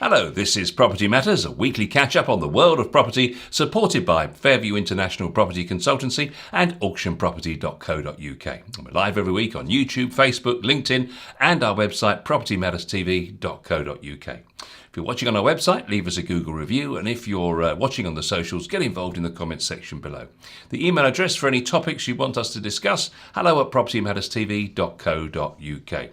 Hello, this is Property Matters, a weekly catch-up on the world of property, supported by Fairview International Property Consultancy and auctionproperty.co.uk. We're live every week on YouTube, Facebook, LinkedIn, and our website propertymatterstv.co.uk. If you're watching on our website, leave us a Google review, and if you're watching on the socials, get involved in the comments section below. The email address for any topics you want us to discuss, hello@propertymatterstv.co.uk.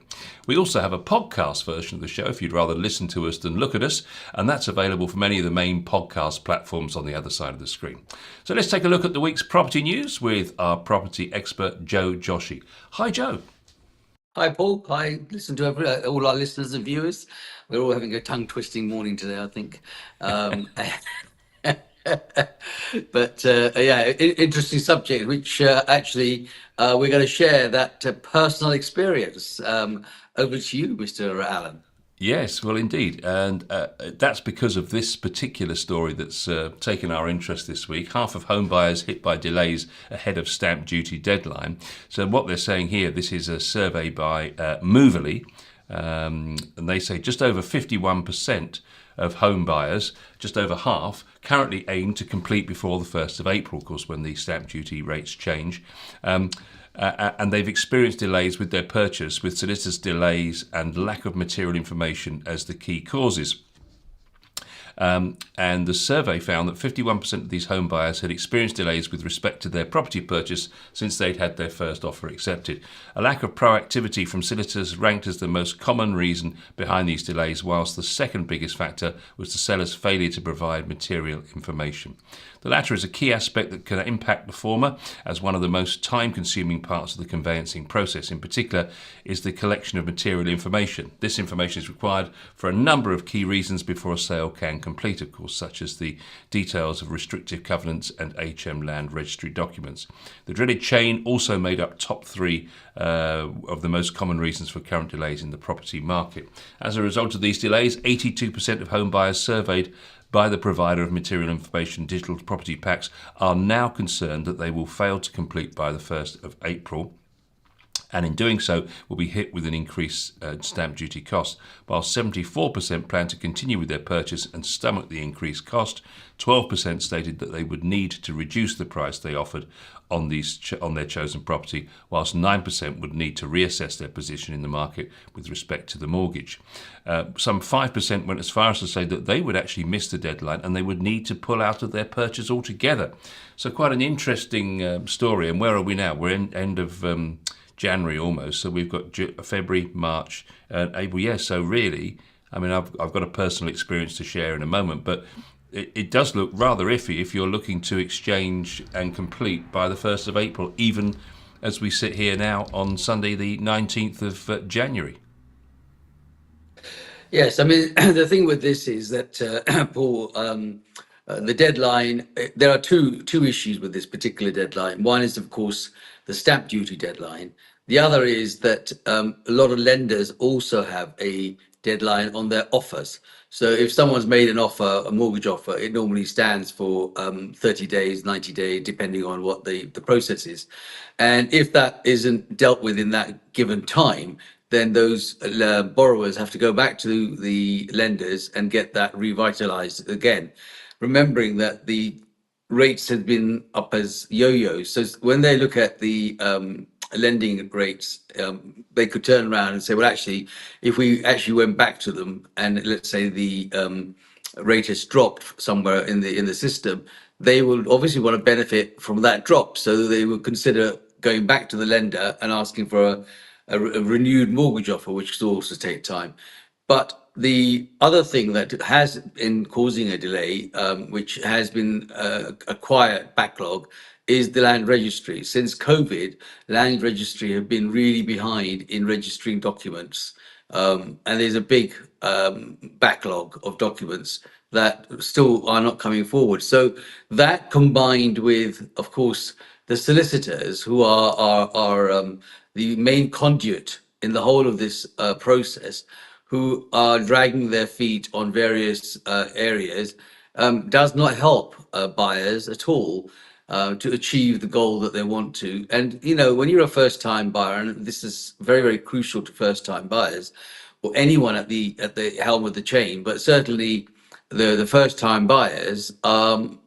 We also have a podcast version of the show if you'd rather listen to us than look at us, and that's available from any of the main podcast platforms on the other side of the screen. So let's take a look at the week's property news with our property expert, Joe Joshi. Hi, Joe. Hi, Paul. Hi, listen to all our listeners and viewers. We're all having a tongue-twisting morning today, I think. Interesting subject, which actually we're going to share that personal experience. Over to you, Mr. Allen. Yes, well, indeed. And that's because of this particular story that's taken our interest this week. Half of home buyers hit by delays ahead of stamp duty deadline. So what they're saying here, this is a survey by Moverly, and they say just over 51% of home buyers, just over half, currently aim to complete before the 1st of April, of course, when the stamp duty rates change. And they've experienced delays with their purchase, with solicitors' delays and lack of material information as the key causes. And the survey found that 51% of these home buyers had experienced delays with respect to their property purchase since they'd had their first offer accepted. A lack of proactivity from solicitors ranked as the most common reason behind these delays, whilst the second biggest factor was the seller's failure to provide material information. The latter is a key aspect that can impact the former, as one of the most time-consuming parts of the conveyancing process, in particular, is the collection of material information. This information is required for a number of key reasons before a sale can complete, of course, such as the details of restrictive covenants and HM land registry documents. The dreaded chain also made up top three of the most common reasons for current delays in the property market. As a result of these delays, 82% of home buyers surveyed by the provider of material information digital property packs are now concerned that they will fail to complete by the 1st of April, and in doing so will be hit with an increased stamp duty cost. While 74% plan to continue with their purchase and stomach the increased cost, 12% stated that they would need to reduce the price they offered on their chosen property, whilst 9% would need to reassess their position in the market with respect to the mortgage. Some 5% went as far as to say that they would actually miss the deadline and they would need to pull out of their purchase altogether. So quite an interesting story. And where are we now? We're in end of January almost, so we've got February, March, and April. Yes, so really, I mean, I've got a personal experience to share in a moment, but it does look rather iffy if you're looking to exchange and complete by the 1st of April, even as we sit here now on Sunday, the 19th of January. Yes, I mean, the thing with this is that, Paul, the deadline, there are two issues with this particular deadline. One is, of course, the stamp duty deadline. The other is that a lot of lenders also have a deadline on their offers. So if someone's made an offer, a mortgage offer, it normally stands for 30 days, 90 days, depending on what the process is. And if that isn't dealt with in that given time, then those borrowers have to go back to the lenders and get that revitalized again, remembering that the rates have been up as yo-yos. So when they look at the lending rates, they could turn around and say, well, actually, if we actually went back to them and let's say the rate has dropped somewhere in the system, they will obviously want to benefit from that drop. So they will consider going back to the lender and asking for a renewed mortgage offer, which will also take time. But the other thing that has been causing a delay, which has been a quiet backlog, is the land registry. Since COVID, land registry have been really behind in registering documents. And there's a big backlog of documents that still are not coming forward. So that combined with, of course, the solicitors who are the main conduit in the whole of this process, who are dragging their feet on various areas, does not help buyers at all to achieve the goal that they want to. And, you know, when you're a first time buyer, and this is very, very crucial to first time buyers, or anyone at the helm of the chain, but certainly the first time buyers,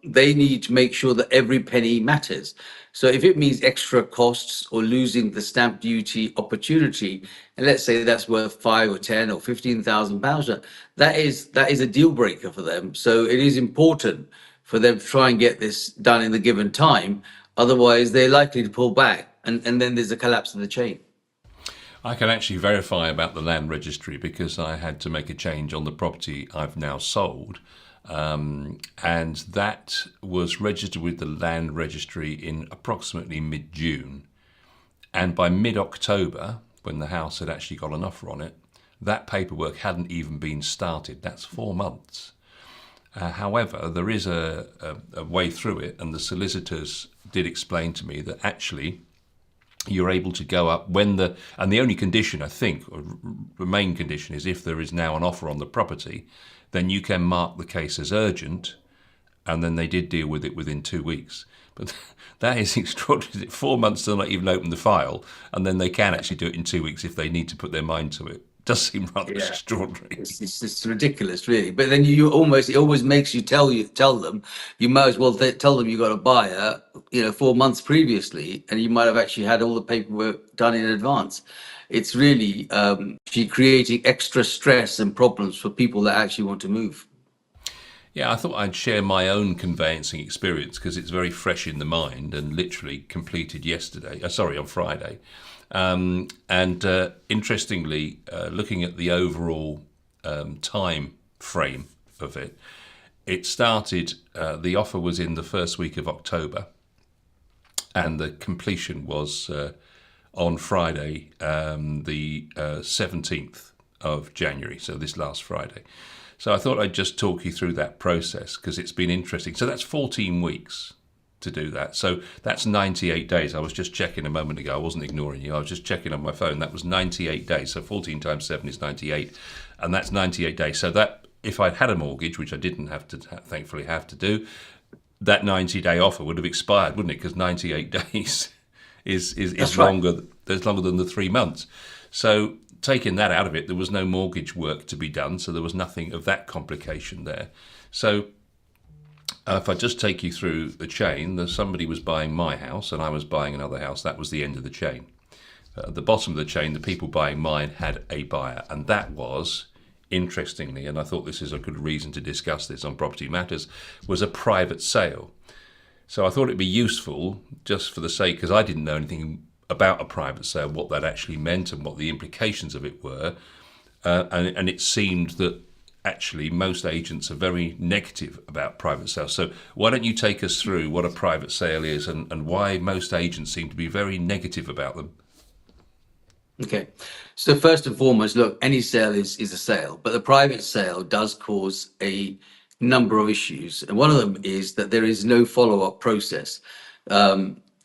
they need to make sure that every penny matters. So if it means extra costs or losing the stamp duty opportunity, and let's say that's worth 5 or 10 or 15,000 pounds, that is a deal breaker for them. So it is important for them to try and get this done in the given time. Otherwise, they're likely to pull back, and then there's a collapse of the chain. I can actually verify about the land registry because I had to make a change on the property I've now sold. And that was registered with the land registry in approximately mid June. And by mid October, when the house had actually got an offer on it, that paperwork hadn't even been started. That's 4 months. However, there is a way through it, and the solicitors did explain to me that actually you're able to go up when and the only condition, I think, or the main condition is if there is now an offer on the property, then you can mark the case as urgent, and then they did deal with it within 2 weeks. But that is extraordinary. 4 months to not even open the file, and then they can actually do it in 2 weeks if they need to put their mind to it. Does seem rather Yeah. extraordinary. It's ridiculous, really. But then it always makes you tell them, you might as well tell them you got a buyer, 4 months previously, and you might have actually had all the paperwork done in advance. It's really creating extra stress and problems for people that actually want to move. Yeah, I thought I'd share my own conveyancing experience because it's very fresh in the mind and literally completed yesterday. Sorry, on Friday. And interestingly, looking at the overall time frame of it, it started, the offer was in the first week of October, and the completion was on Friday, the 17th of January, so this last Friday. So I thought I'd just talk you through that process because it's been interesting. So that's 14 weeks to do that. So that's 98 days. I was just checking a moment ago. I wasn't ignoring you. I was just checking on my phone. That was 98 days. So 14 times 7 is 98. And that's 98 days. So that if I'd had a mortgage, which I didn't have to, thankfully have to do, that 90-day offer would have expired, wouldn't it? Because 98 days is That's right. longer. There's longer than the 3 months. So taking that out of it, there was no mortgage work to be done, so there was nothing of that complication there. So if I just take you through the chain, somebody was buying my house and I was buying another house. That was the end of the chain. At the bottom of the chain, the people buying mine had a buyer, and that was, interestingly, and I thought this is a good reason to discuss this on Property Matters, was a private sale. So I thought it'd be useful, just for the sake, because I didn't know anything about a private sale, what that actually meant and what the implications of it were. And it seemed that actually most agents are very negative about private sales. So why don't you take us through what a private sale is and why most agents seem to be very negative about them? Okay. So first and foremost, look, any sale is a sale, but the private sale does cause a number of issues. And one of them is that there is no follow-up process.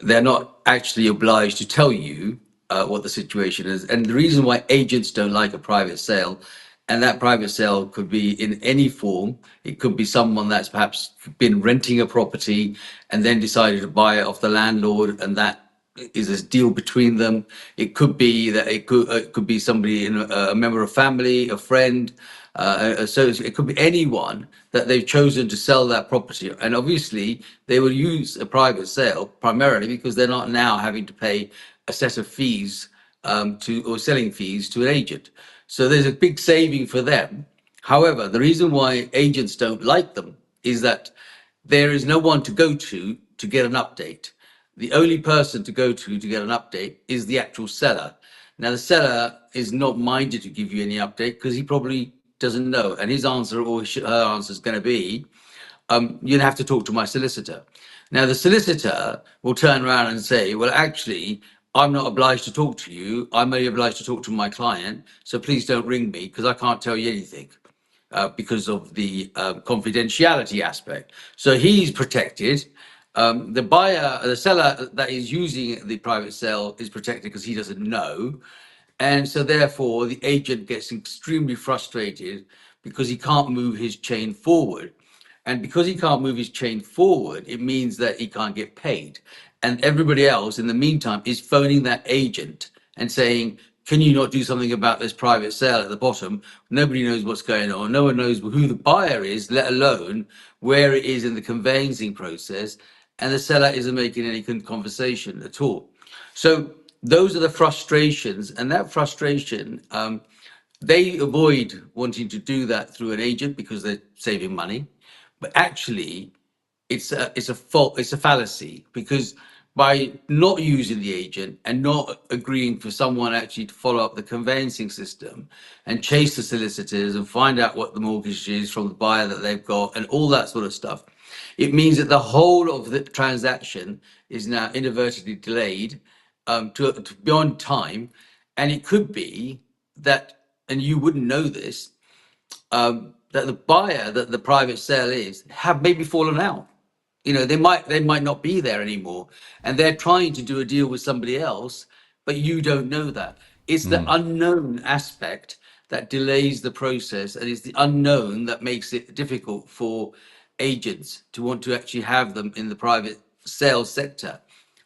They're not actually obliged to tell you what the situation is. And the reason why agents don't like a private sale, and that private sale could be in any form. It could be someone that's perhaps been renting a property and then decided to buy it off the landlord, and that is a deal between them. It could be that it could be somebody in a member of family, a friend, associate. It could be anyone that they've chosen to sell that property, and obviously they will use a private sale primarily because they're not now having to pay a set of fees to or selling fees to an agent. So there's a big saving for them. However, the reason why agents don't like them is that there is no one to go to get an update. The only person to go to get an update is the actual seller. Now, the seller is not minded to give you any update because he probably doesn't know. And his answer or her answer is going to be, you'll have to talk to my solicitor. Now, the solicitor will turn around and say, well, actually, I'm not obliged to talk to you. I'm only obliged to talk to my client. So please don't ring me because I can't tell you anything because of the confidentiality aspect. So he's protected. The buyer, the seller that is using the private sale is protected because he doesn't know. And so therefore the agent gets extremely frustrated because he can't move his chain forward. And because he can't move his chain forward, it means that he can't get paid. And everybody else in the meantime is phoning that agent and saying, can you not do something about this private sale at the bottom? Nobody knows what's going on. No one knows who the buyer is, let alone where it is in the conveyancing process. And the seller isn't making any conversation at all. So those are the frustrations, and that frustration, they avoid wanting to do that through an agent because they're saving money. But actually, it's a fallacy, because by not using the agent and not agreeing for someone actually to follow up the conveyancing system and chase the solicitors and find out what the mortgage is from the buyer that they've got and all that sort of stuff, it means that the whole of the transaction is now inadvertently delayed, to beyond time. And it could be that, and you wouldn't know this, that the buyer that the private sale is have maybe fallen out. They might not be there anymore, and they're trying to do a deal with somebody else, but you don't know that. It's the unknown aspect that delays the process, and it's the unknown that makes it difficult for agents to want to actually have them in the private sales sector,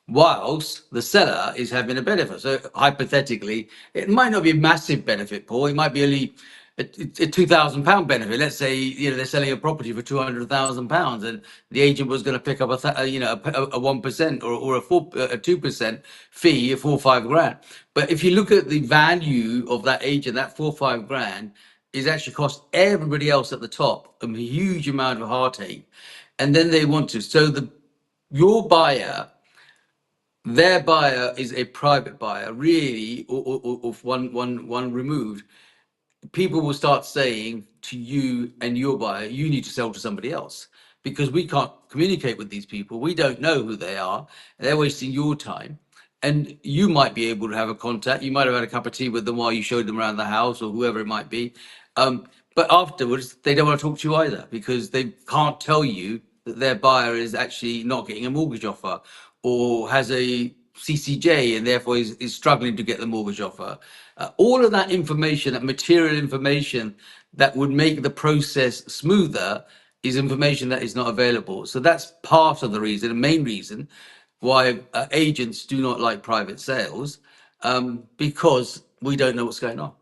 whilst the seller is having a benefit. So hypothetically, it might not be a massive benefit, Paul. It might be only a £2,000 benefit. Let's say they're selling a property for £200,000, and the agent was going to pick up a 1% or a 2% fee, a 4 or 5 grand. But if you look at the value of that agent, that 4 or 5 grand is actually cost everybody else at the top a huge amount of heartache, and then they want to. So your buyer, their buyer is a private buyer, really, or one removed. People will start saying to you and your buyer, you need to sell to somebody else, because we can't communicate with these people. We don't know who they are. They're wasting your time. And you might be able to have a contact. You might have had a cup of tea with them while you showed them around the house or whoever it might be. But afterwards, they don't want to talk to you either, because they can't tell you that their buyer is actually not getting a mortgage offer or has a CCJ and therefore is struggling to get the mortgage offer. All of that information, that material information that would make the process smoother, is information that is not available. So that's part of the reason, the main reason why agents do not like private sales, because we don't know what's going on.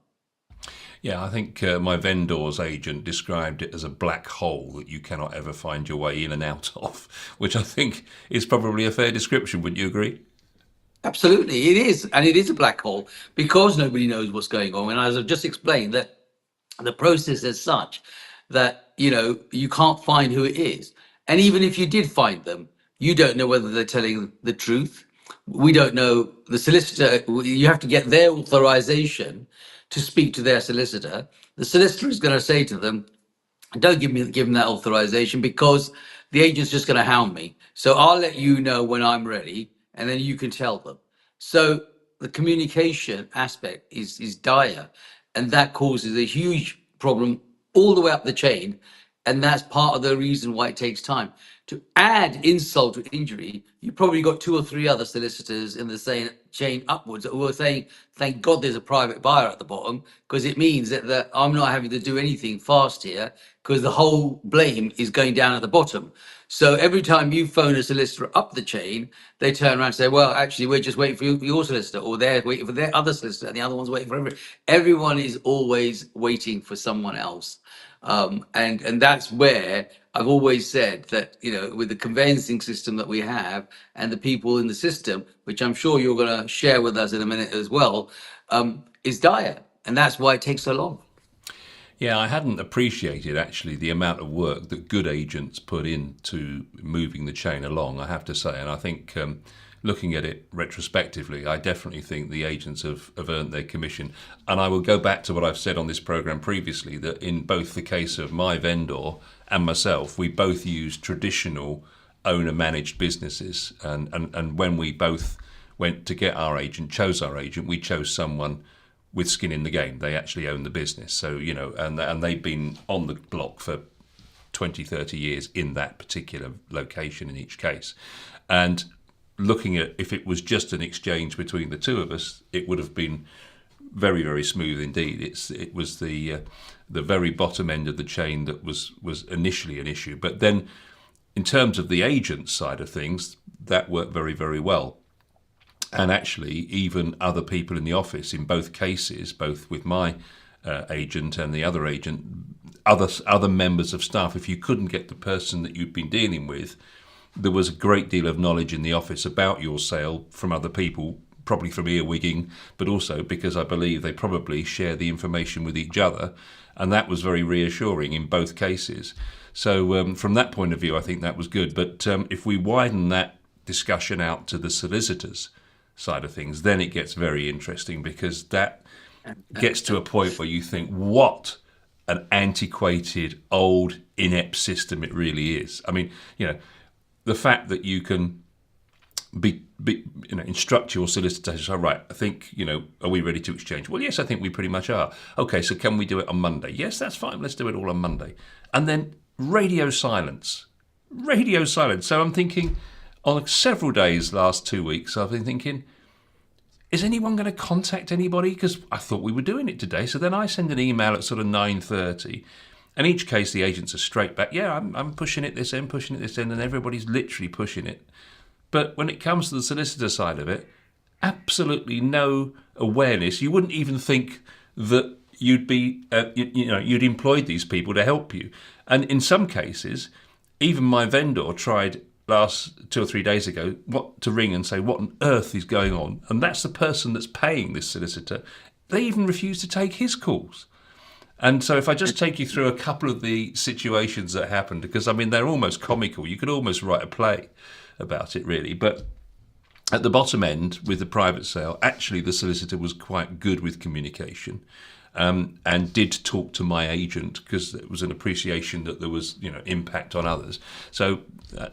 Yeah, I think my vendor's agent described it as a black hole that you cannot ever find your way in and out of, which I think is probably a fair description. Wouldn't you agree? Absolutely, it is, and it is a black hole because nobody knows what's going on. And as I've just explained, that the process is such that you can't find who it is, and even if you did find them, you don't know whether they're telling the truth. We don't know the solicitor. You have to get their authorization to speak to their solicitor. The solicitor is going to say to them, don't give him that authorization, because the agent's just going to hound me. So I'll let you know when I'm ready, and then you can tell them. So the communication aspect is dire, and that causes a huge problem all the way up the chain. And that's part of the reason why it takes time. To add insult to injury, you probably got 2 or 3 other solicitors in the same chain upwards who are saying, thank God there's a private buyer at the bottom, because it means that I'm not having to do anything fast here, because the whole blame is going down at the bottom. So every time you phone a solicitor up the chain, they turn around and say, well, actually, we're just waiting for your solicitor, or they're waiting for their other solicitor, and the other one's waiting for everyone is always waiting for someone else. And that's where I've always said that, with the conveyancing system that we have and the people in the system, which I'm sure you're going to share with us in a minute as well, is dire. And that's why it takes so long. Yeah, I hadn't appreciated actually the amount of work that good agents put into moving the chain along, I have to say. And I think looking at it retrospectively, I definitely think the agents have earned their commission. And I will go back to what I've said on this program previously, that in both the case of my vendor and myself, we both use traditional owner-managed businesses. And when we both went to get our agent, chose our agent, we chose someone with skin in the game. They actually own the business. So, and they've been on the block for 20, 30 years in that particular location in each case. And looking at if it was just an exchange between the two of us, it would have been very, very smooth indeed. It was the very bottom end of the chain that was initially an issue. But then in terms of the agent side of things, that worked very, very well. And actually, even other people in the office, in both cases, both with my agent and the other agent, other members of staff, if you couldn't get the person that you'd been dealing with, there was a great deal of knowledge in the office about your sale from other people, probably from earwigging, but also because I believe they probably share the information with each other, and that was very reassuring in both cases. So from that point of view, I think that was good. But if we widen that discussion out to the solicitors side of things, then it gets very interesting, because that gets to a point where you think, what an antiquated, old, inept system it really is. I mean, the fact that you can instruct your solicitor to say, right, I think, are we ready to exchange? Well, yes, I think we pretty much are. Okay, so can we do it on Monday? Yes, that's fine. Let's do it all on Monday. And then radio silence. So I'm thinking, on several days last 2 weeks, I've been thinking, is anyone going to contact anybody? Because I thought we were doing it today. So then I send an email at sort of 9:30. In each case, the agents are straight back. Yeah, I'm pushing it this end, and everybody's literally pushing it. But when it comes to the solicitor side of it, absolutely no awareness. You wouldn't even think that you'd be, you'd employed these people to help you. And in some cases, even my vendor tried last 2 or 3 days ago to ring and say, what on earth is going on? And that's the person that's paying this solicitor. They even refuse to take his calls. And so if I just take you through a couple of the situations that happened, because, I mean, they're almost comical. You could almost write a play about it, really. But at the bottom end, with the private sale, actually the solicitor was quite good with communication, and did talk to my agent, because there was an appreciation that there was, impact on others. So,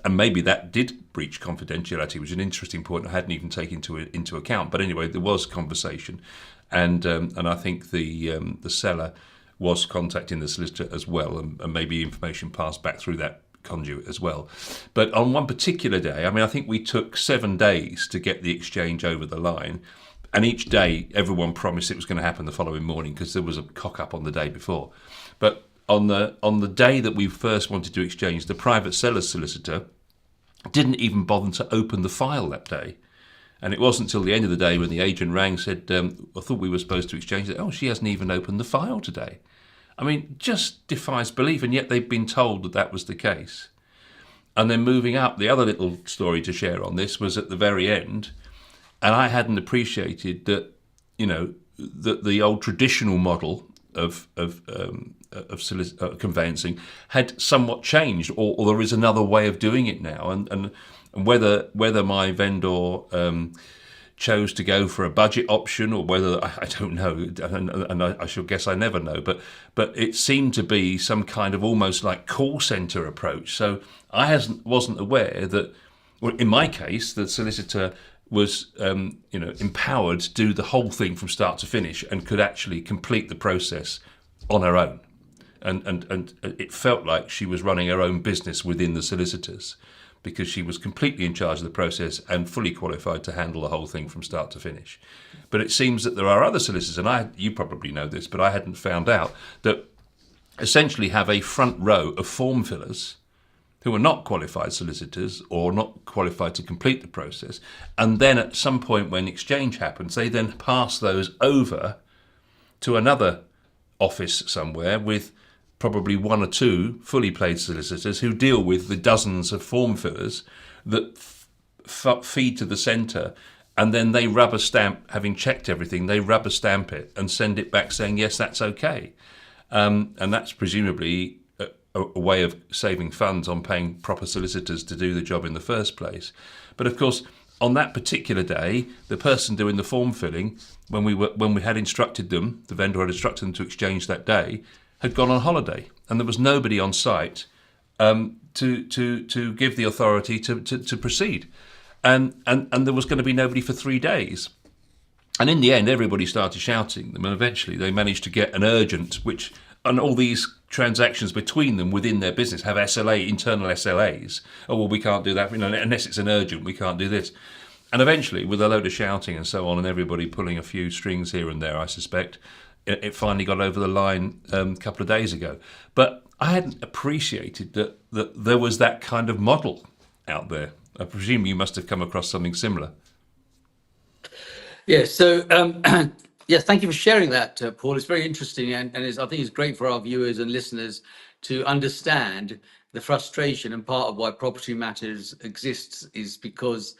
and maybe that did breach confidentiality, which is an interesting point I hadn't even taken into account. But anyway, there was conversation, and I think the seller was contacting the solicitor as well, and maybe information passed back through that conduit as well. But on one particular day, I think we took 7 days to get the exchange over the line, and each day everyone promised it was going to happen the following morning, because there was a cock up on the day before. But on the day that we first wanted to exchange, the private seller's solicitor didn't even bother to open the file that day. And it wasn't until the end of the day when the agent rang, said, I thought we were supposed to exchange it. Oh, she hasn't even opened the file today. Just defies belief, and yet they've been told that that was the case. And then moving up, the other little story to share on this was at the very end, and I hadn't appreciated that, that the old traditional model of conveyancing had somewhat changed, or there is another way of doing it now, and whether my vendor chose to go for a budget option, or whether, I don't know, and I should guess I never know, but it seemed to be some kind of almost like call centre approach. So I wasn't aware that, well, in my case, the solicitor was empowered to do the whole thing from start to finish, and could actually complete the process on her own, and it felt like she was running her own business within the solicitors, because she was completely in charge of the process and fully qualified to handle the whole thing from start to finish. But it seems that there are other solicitors, and you probably know this, but I hadn't found out, that essentially have a front row of form fillers who are not qualified solicitors or not qualified to complete the process. And then at some point when exchange happens, they then pass those over to another office somewhere with probably 1 or 2 fully paid solicitors who deal with the dozens of form fillers that feed to the centre, and then they rubber stamp, having checked everything, they rubber stamp it and send it back saying, yes, that's okay. And that's presumably a way of saving funds on paying proper solicitors to do the job in the first place. But of course, on that particular day, the person doing the form filling, when we had instructed them, the vendor had instructed them to exchange that day, had gone on holiday, and there was nobody on site to give the authority to proceed, and there was going to be nobody for 3 days. And in the end, everybody started shouting them, and eventually they managed to get an urgent, and all these transactions between them within their business have internal SLAs. Oh, well, we can't do that, unless it's an urgent, we can't do this. And eventually, with a load of shouting and so on, and everybody pulling a few strings here and there, I suspect, it finally got over the line a couple of days ago. But I hadn't appreciated that there was that kind of model out there. I presume you must have come across something similar. Yeah, so yes, thank you for sharing that, Paul. It's very interesting, and I think it's great for our viewers and listeners to understand the frustration. And part of why Property Matters exists is because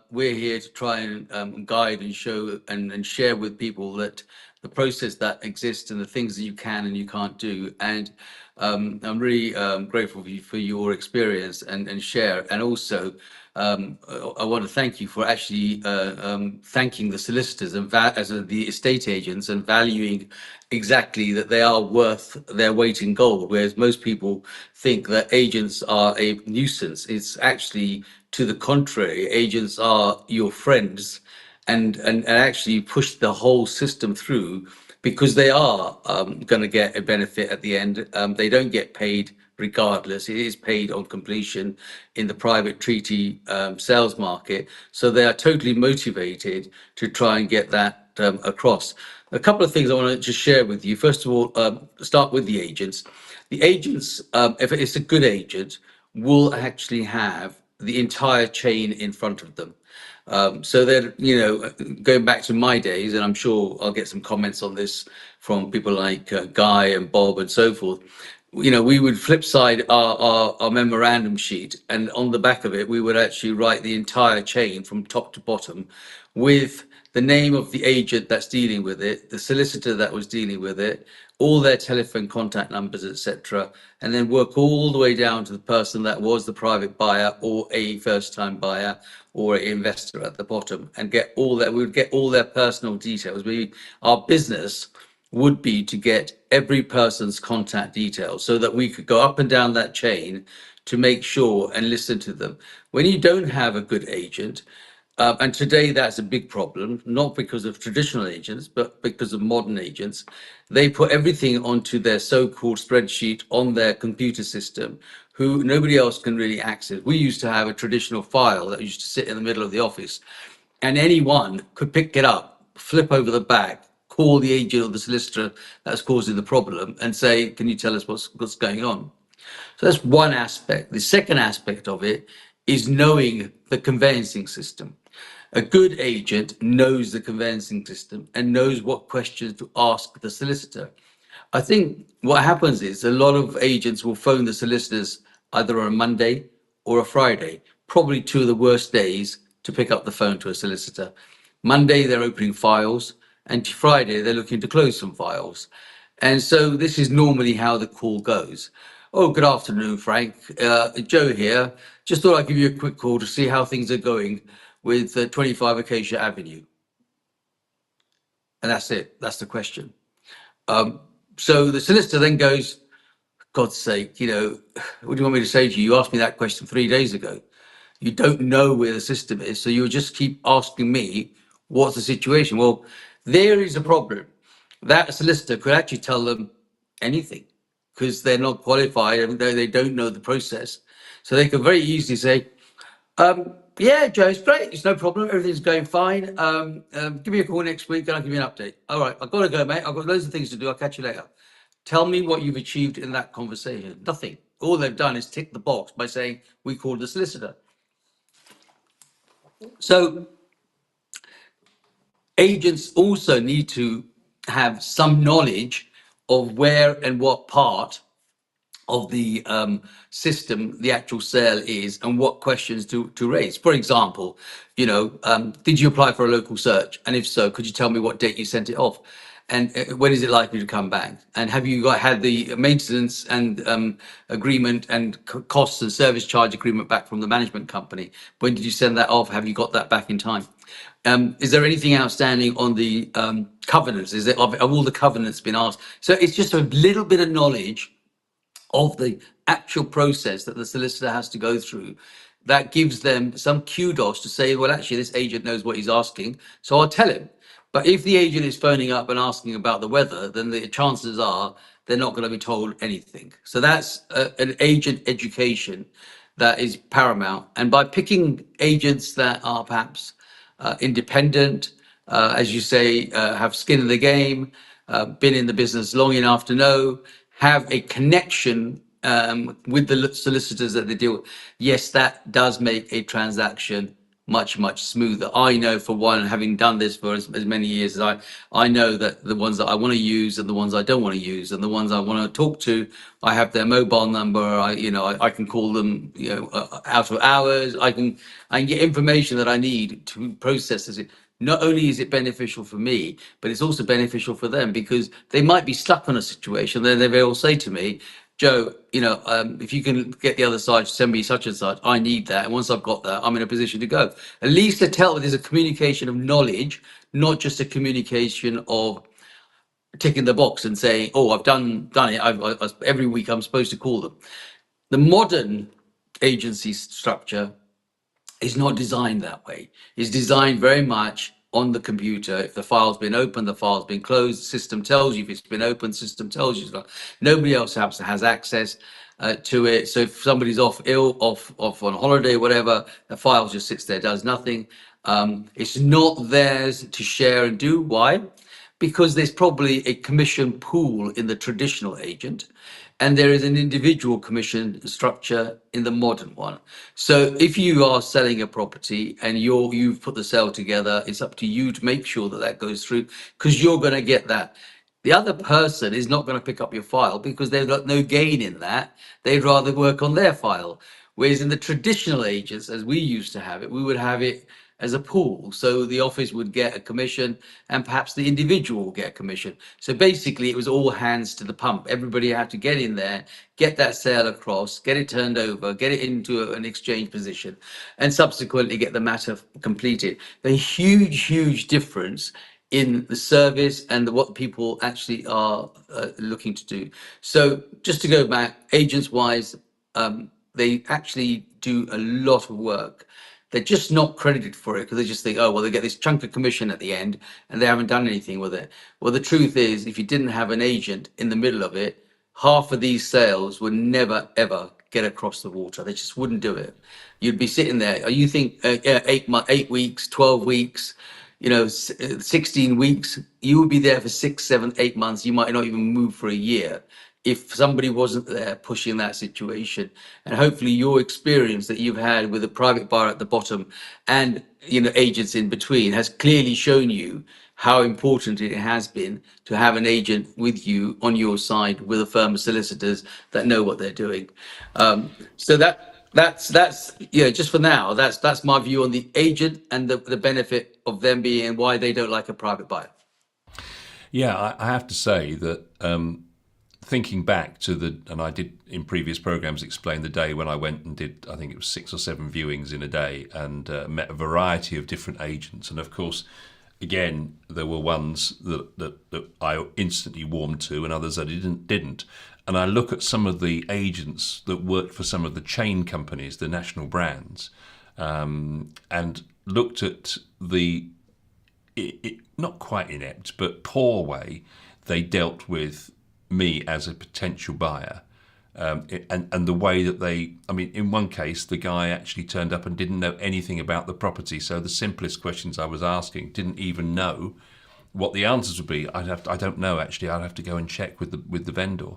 we're here to try and guide and show and share with people that the process that exists and the things that you can and you can't do. And I'm really grateful for your experience and share. And also, I want to thank you for actually thanking the solicitors and the estate agents and valuing exactly that they are worth their weight in gold. Whereas most people think that agents are a nuisance. It's actually to the contrary. Agents are your friends and actually push the whole system through because they are going to get a benefit at the end. They don't get paid regardless. It is paid on completion in the private treaty sales market. So they are totally motivated to try and get that across. A couple of things I want to just share with you. First of all, start with the agents. The agents, if it's a good agent, will actually have the entire chain in front of them. So then, going back to my days, and I'm sure I'll get some comments on this from people like Guy and Bob and so forth. We would flip side our memorandum sheet, and on the back of it, we would actually write the entire chain from top to bottom with the name of the agent that's dealing with it, the solicitor that was dealing with it, all their telephone contact numbers, etc., and then work all the way down to the person that was the private buyer or a first-time buyer or an investor at the bottom, and get all that. We would get all their personal details. Our business would be to get every person's contact details so that we could go up and down that chain to make sure and listen to them. When you don't have a good agent, and today that's a big problem, not because of traditional agents, but because of modern agents. They put everything onto their so-called spreadsheet on their computer system, who nobody else can really access. We used to have a traditional file that used to sit in the middle of the office, and anyone could pick it up, flip over the back, call the agent or the solicitor that's causing the problem and say, can you tell us what's going on? So that's one aspect. The second aspect of it is knowing the conveyancing system. A good agent knows the conveyancing system and knows what questions to ask the solicitor. I think what happens is a lot of agents will phone the solicitors either on a Monday or a Friday, probably two of the worst days to pick up the phone to a solicitor. Monday, they're opening files, and Friday, they're looking to close some files. And so this is normally how the call goes. Oh, good afternoon, Frank. Joe here. Just thought I'd give you a quick call to see how things are going with 25 Acacia Avenue. And that's it. That's the question. So the solicitor then goes, God's sake, what do you want me to say to you? You asked me that question 3 days ago. You don't know where the system is, so you'll just keep asking me, what's the situation? Well, there is a problem. That solicitor could actually tell them anything because they're not qualified and they don't know the process. So they could very easily say, yeah, Joe, it's great. It's no problem. Everything's going fine. Give me a call next week and I'll give you an update. All right, I've got to go, mate. I've got loads of things to do. I'll catch you later. Tell me what you've achieved in that conversation. Nothing. All they've done is tick the box by saying, we called the solicitor. So agents also need to have some knowledge of where and what part of the system the actual sale is and what questions to raise. For example, did you apply for a local search? And if so, could you tell me what date you sent it off? And when is it likely to come back? And have you had the maintenance and agreement and costs and service charge agreement back from the management company? When did you send that off? Have you got that back in time? Is there anything outstanding on the covenants? Is it have all the covenants been asked? So it's just a little bit of knowledge of the actual process that the solicitor has to go through that gives them some kudos to say, well, actually, this agent knows what he's asking, so I'll tell him. But if the agent is phoning up and asking about the weather, then the chances are they're not going to be told anything. So that's an agent education that is paramount. And by picking agents that are perhaps independent, as you say, have skin in the game, been in the business long enough to know, have a connection with the solicitors that they deal with, yes, that does make a transaction much smoother. I know, for one, having done this for as many years as I know that the ones that I want to use and the ones I don't want to use, and the ones I want to talk to, I have their mobile number. I can call them, out of hours. I can get information that I need to process this. Not only is it beneficial for me, but it's also beneficial for them, because they might be stuck on a situation. Then they will say to me, Joe, if you can get the other side to send me such and such, I need that. And once I've got that, I'm in a position to go. At least to tell there's a communication of knowledge, not just a communication of ticking the box and saying, "Oh, I've done it. Every week I'm supposed to call them." The modern agency structure is not designed that way. It's designed very much on the computer. If the file's been opened, the file's been closed. The system tells you if it's been opened. The system tells you it's not. Nobody else has access to it. So if somebody's off ill, off on holiday, whatever, the file just sits there, does nothing. It's not theirs to share and do. Why? Because there's probably a commission pool in the traditional agent, and there is an individual commission structure in the modern one. So if you are selling a property and you've put the sale together, it's up to you to make sure that that goes through, because you're going to get that. The other person is not going to pick up your file because they've got no gain in that. They'd rather work on their file. Whereas in the traditional agents, as we used to have it, we would have it as a pool. So the office would get a commission and perhaps the individual will get a commission. So basically it was all hands to the pump. Everybody had to get in there, get that sale across, get it turned over, get it into an exchange position, and subsequently get the matter completed. A huge difference in the service and what people actually are looking to do. So just to go back, agents wise, they actually do a lot of work. They're just not credited for it because they just think, oh, well, they get this chunk of commission at the end and they haven't done anything with it. Well, the truth is, if you didn't have an agent in the middle of it, half of these sales would never, ever get across the water. They just wouldn't do it. You'd be sitting there. You think 8 weeks, 12 weeks, 16 weeks, you would be there for 6, 7, 8 months. You might not even move for a year if somebody wasn't there pushing that situation. And hopefully your experience that you've had with a private buyer at the bottom and agents in between has clearly shown you how important it has been to have an agent with you on your side, with a firm of solicitors that know what they're doing. So that's just for now, that's my view on the agent and the benefit of them being, and why they don't like a private buyer. Yeah, I have to say that thinking back to and I did in previous programs explain the day when I went and did, I think it was 6 or 7 viewings in a day, and met a variety of different agents. And of course, again, there were ones that I instantly warmed to and others I didn't. And I look at some of the agents that worked for some of the chain companies, the national brands, and looked at the not quite inept, but poor way they dealt with me as a potential buyer. And the way that in one case, the guy actually turned up and didn't know anything about the property. So the simplest questions I was asking, didn't even know what the answers would be. I don't know, actually. I'd have to go and check with the vendor.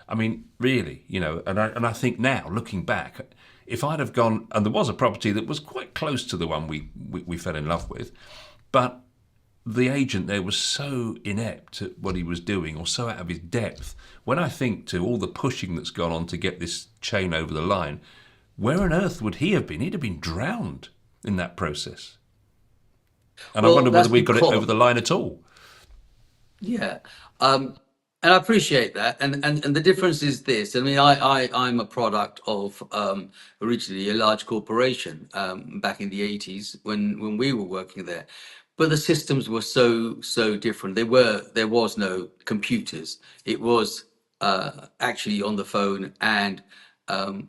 I mean, really, and I think now, looking back, if I'd have gone, and there was a property that was quite close to the one we fell in love with, but the agent there was so inept at what he was doing, or so out of his depth. When I think to all the pushing that's gone on to get this chain over the line, where on earth would he have been? He'd have been drowned in that process. And I wonder whether we got it over the line at all. Yeah. And I appreciate that. And the difference is this. I mean, I'm a product of originally a large corporation back in the 80s when we were working there. But the systems were so different. There was no computers. It was actually on the phone and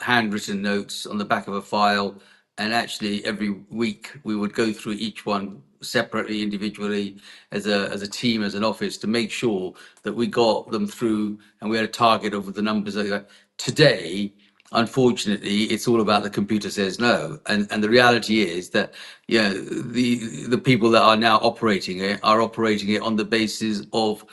handwritten notes on the back of a file. And actually, every week we would go through each one separately, individually, as a team, as an office, to make sure that we got them through, and we had a target of the numbers. Today, unfortunately, it's all about the computer says no, and the reality is that the people that are now operating it are operating it on the basis of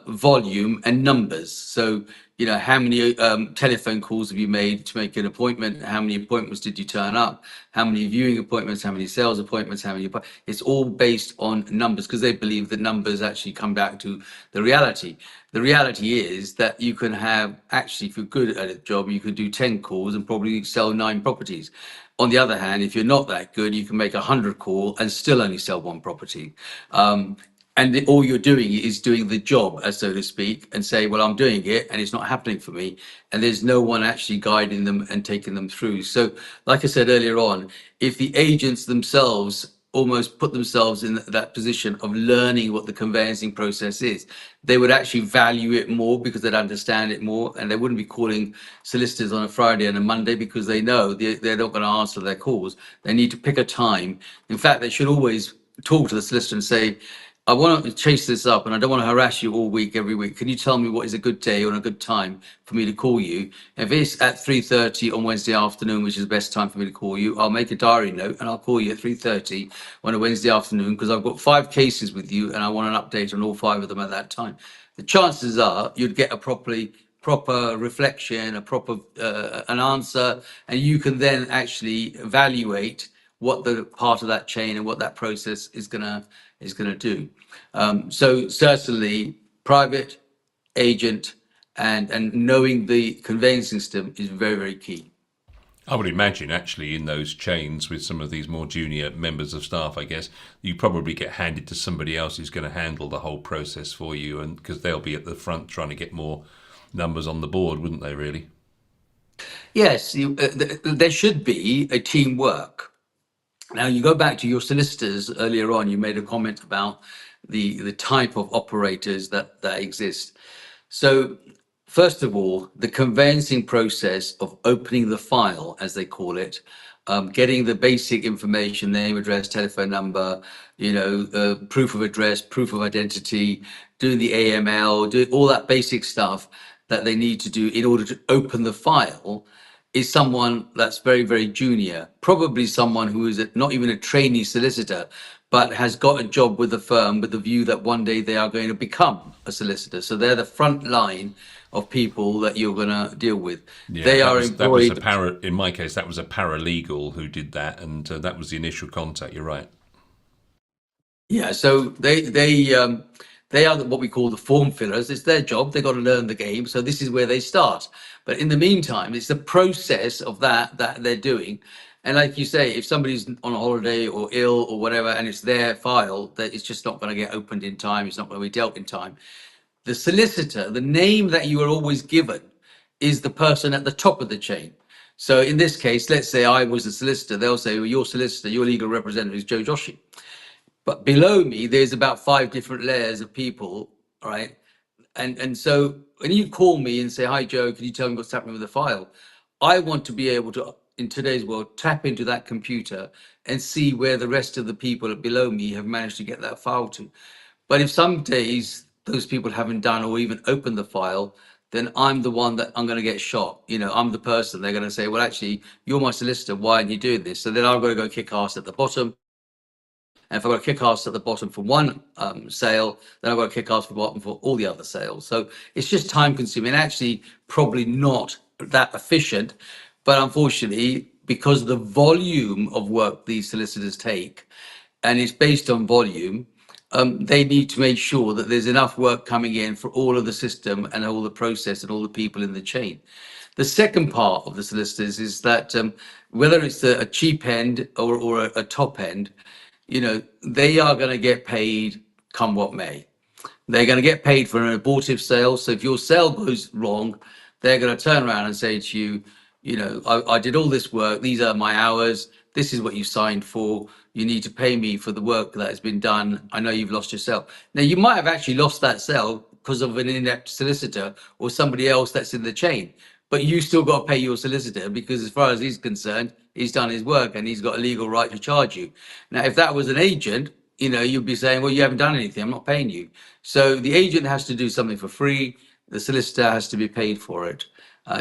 volume and numbers. So, how many telephone calls have you made to make an appointment? How many appointments did you turn up? How many viewing appointments? How many sales appointments? How many? It's all based on numbers because they believe that numbers actually come back to the reality. The reality is that you can have actually, if you're good at a job, you could do 10 calls and probably sell 9 properties. On the other hand, if you're not that good, you can make 100 calls and still only sell 1 property. And all you're doing is doing the job, as so to speak, and say, well, I'm doing it and it's not happening for me. And there's no one actually guiding them and taking them through. So, like I said earlier on, if the agents themselves almost put themselves in that position of learning what the conveyancing process is, they would actually value it more because they'd understand it more, and they wouldn't be calling solicitors on a Friday and a Monday because they know they're not going to answer their calls. They need to pick a time. In fact, they should always talk to the solicitor and say, I want to chase this up and I don't want to harass you all week, every week. Can you tell me what is a good day or a good time for me to call you? If it's at 3:30 on Wednesday afternoon, which is the best time for me to call you, I'll make a diary note and I'll call you at 3:30 on a Wednesday afternoon because I've got 5 cases with you and I want an update on all 5 of them at that time. The chances are you'd get a proper reflection, a proper an answer, and you can then actually evaluate what the part of that chain and what that process is gonna do. So certainly, private agent and knowing the conveyancing system is very, very key. I would imagine, actually, in those chains with some of these more junior members of staff, I guess, you probably get handed to somebody else who's going to handle the whole process for you, and because they'll be at the front trying to get more numbers on the board, wouldn't they, really? Yes, there should be a teamwork. Now, you go back to your solicitors earlier on, you made a comment about the type of operators that exist. So, first of all, the conveyancing process of opening the file, as they call it, getting the basic information, name, address, telephone number, proof of address, proof of identity, doing the AML, doing all that basic stuff that they need to do in order to open the file is someone that's very, very junior, probably someone who is not even a trainee solicitor, but has got a job with the firm with the view that one day they are going to become a solicitor. So they're the front line of people that you're going to deal with. Yeah, They that are was that was a employed. para. In my case, that was a paralegal who did that, and that was the initial contact. You're right. Yeah, so they are what we call the form fillers. It's their job. They've got to learn the game. So this is where they start. But in the meantime, it's the process of that they're doing. And like you say, if somebody's on a holiday or ill or whatever, and it's their file, that it's just not going to get opened in time. It's not going to be dealt in time. The solicitor, the name that you are always given, is the person at the top of the chain. So in this case, let's say I was a solicitor. They'll say, well, your solicitor, your legal representative is Joe Joshi. But below me, there's about 5 different layers of people, right? And so when you call me and say, "Hi, Joe, can you tell me what's happening with the file?" I want to be able to, in today's world, tap into that computer and see where the rest of the people below me have managed to get that file to. But if some days those people haven't done or even opened the file, then I'm the one that I'm going to get shot. I'm the person they're going to say, "Well, actually, you're my solicitor. Why aren't you doing this?" So then I've got to go kick ass at the bottom. And if I've got a kick ass at the bottom for one sale, then I've got a kick ass for the bottom for all the other sales. So it's just time consuming, actually probably not that efficient. But unfortunately, because of the volume of work these solicitors take, and it's based on volume, they need to make sure that there's enough work coming in for all of the system and all the process and all the people in the chain. The second part of the solicitors is that whether it's a cheap end or a top end, they are going to get paid come what may. They're going to get paid for an abortive sale. So if your sale goes wrong, they're going to turn around and say to you, I did all this work. These are my hours. This is what you signed for. You need to pay me for the work that has been done. I know you've lost your sale. Now, you might have actually lost that sale because of an inept solicitor or somebody else that's in the chain. But you still got to pay your solicitor because, as far as he's concerned, he's done his work and he's got a legal right to charge you. Now, if that was an agent, you'd be saying, well, you haven't done anything. I'm not paying you. So the agent has to do something for free. The solicitor has to be paid for it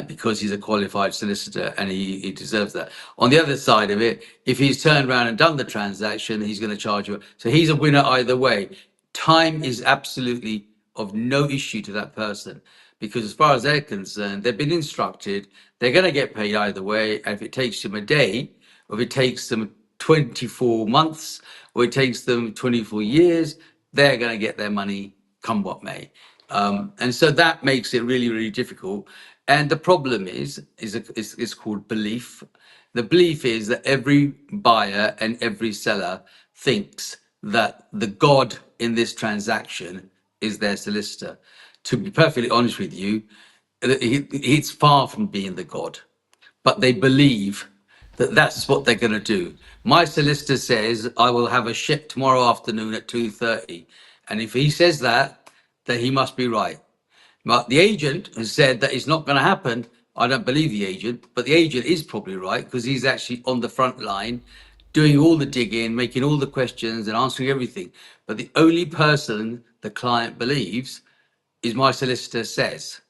because he's a qualified solicitor and he deserves that. On the other side of it, if he's turned around and done the transaction, he's going to charge you. So he's a winner either way. Time is absolutely of no issue to that person, because as far as they're concerned, they've been instructed, they're going to get paid either way. And if it takes them a day, or if it takes them 24 months, or it takes them 24 years, they're going to get their money come what may. And so that makes it really, really difficult. And the problem is called belief. The belief is that every buyer and every seller thinks that the God in this transaction is their solicitor. To be perfectly honest with you, it's far from being the God, but they believe that that's what they're going to do. My solicitor says I will have a ship tomorrow afternoon at 2:30, and if he says that, then he must be right. But the agent has said that it's not going to happen. I don't believe the agent, but the agent is probably right, because he's actually on the front line doing all the digging, making all the questions and answering everything. But the only person the client believes is my solicitor says.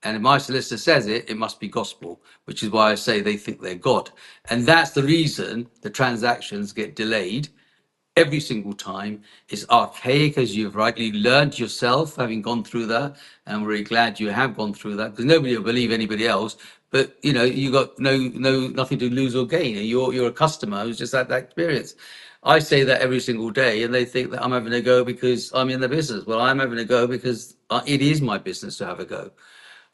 And if my solicitor says it, it must be gospel, which is why I say they think they're God. And that's the reason the transactions get delayed every single time. It's archaic, as you've rightly learned yourself, having gone through that. And we're really glad you have gone through that, because nobody will believe anybody else. But you know, you got nothing to lose or gain, and you're a customer who's just had that experience. I say that every single day, and they think that I'm having a go because I'm in the business. Well, I'm having a go because it is my business to have a go.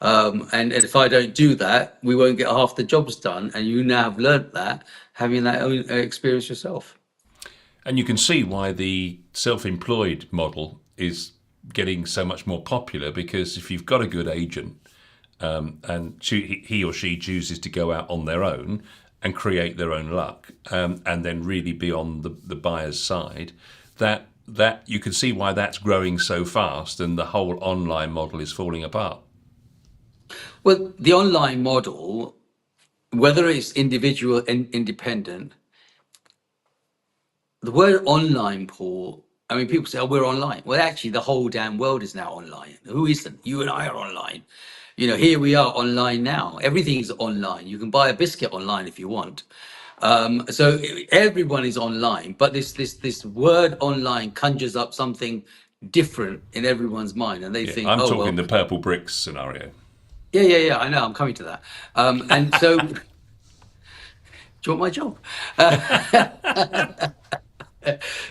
And if I don't do that, we won't get half the jobs done. And you now have learnt that, having that own experience yourself. And you can see why the self-employed model is getting so much more popular, because if you've got a good agent, and he or she chooses to go out on their own and create their own luck, and then really be on the buyer's side, that you can see why that's growing so fast, and the whole online model is falling apart. Well, the online model, whether it's individual and independent, the word online, Paul, I mean, people say, oh, we're online. Well, actually, the whole damn world is now online. Who isn't? You and I are online. You know, here we are online now. Everything's online. You can buy a biscuit online if you want. So everyone is online, but this word online conjures up something different in everyone's mind, and they Yeah, think, I'm oh talking well, the purple bricks scenario. yeah. I know. I'm coming to that. And so, do you want my job?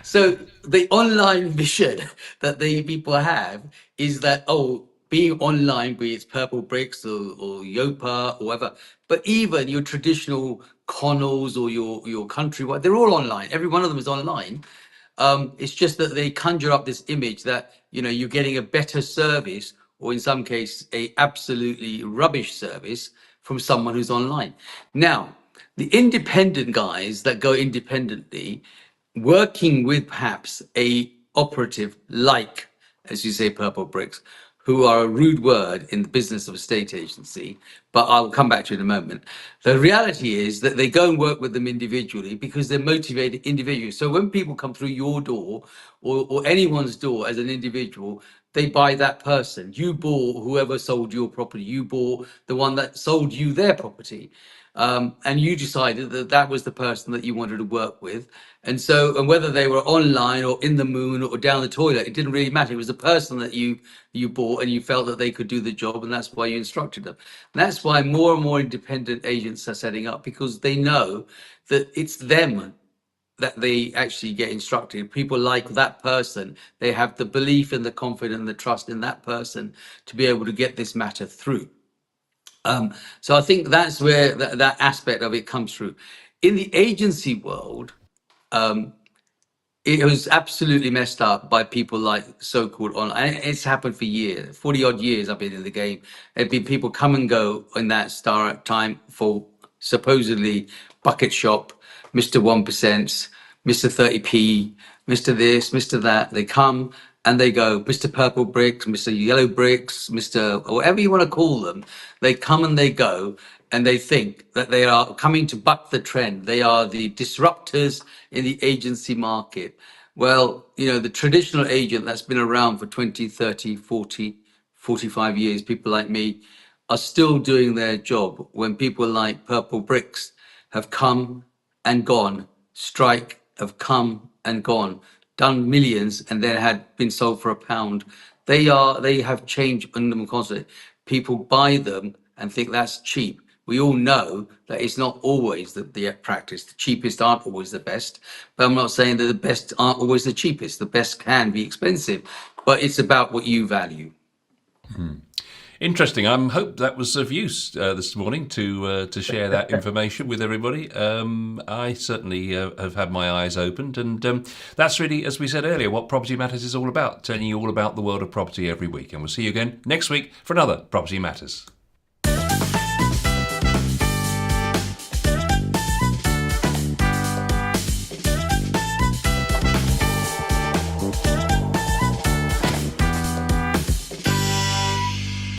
So the online vision that the people have is that, oh, being online, be it's Purple Bricks or Yopa or whatever, but even your traditional Connells or your Countrywide, they're all online. Every one of them is online. It's just that they conjure up this image that, you know, you're getting a better service, or in some case, a absolutely rubbish service from someone who's online. Now, the independent guys that go independently, working with perhaps a operative like, as you say, Purple Bricks, who are a rude word in the business of a state agency, but I'll come back to it in a moment. The reality is that they go and work with them individually because they're motivated individually. So when people come through your door, or anyone's door as an individual, they buy that person. You bought whoever sold your property, you bought the one that sold you their property. And you decided that that was the person that you wanted to work with. And so, and whether they were online or in the moon or down the toilet, it didn't really matter. It was the person that you bought, and you felt that they could do the job, and that's why you instructed them. And that's why more and more independent agents are setting up, because they know that it's them that they actually get instructed. People like that person. They have the belief and the confidence and the trust in that person to be able to get this matter through. So I think that's where that aspect of it comes through. In the agency world, it was absolutely messed up by people like so-called online. It's happened for years, 40 odd years I've been in the game. There've been people come and go in that time for supposedly bucket shop, Mr. 1%, Mr. 30p, Mr. this, Mr. that. They come and they go, Mr. Purple Bricks, Mr. Yellow Bricks, Mr. whatever you want to call them. They come and they go, and they think that they are coming to buck the trend. They are the disruptors in the agency market. Well, you know, the traditional agent that's been around for 20, 30, 40, 45 years, people like me, are still doing their job when people like Purple Bricks have come and gone. Strike have come and gone. done millions and then had been sold for £1. They have changed in them constantly. People buy them and think that's cheap. We all know that it's not always the practice. The cheapest aren't always the best. But I'm not saying that the best aren't always the cheapest. The best can be expensive, but it's about what you value. Interesting. I hope that was of use this morning to share that information with everybody. I certainly have had my eyes opened, and that's really, as we said earlier, what Property Matters is all about, telling you all about the world of property every week. And we'll see you again next week for another Property Matters.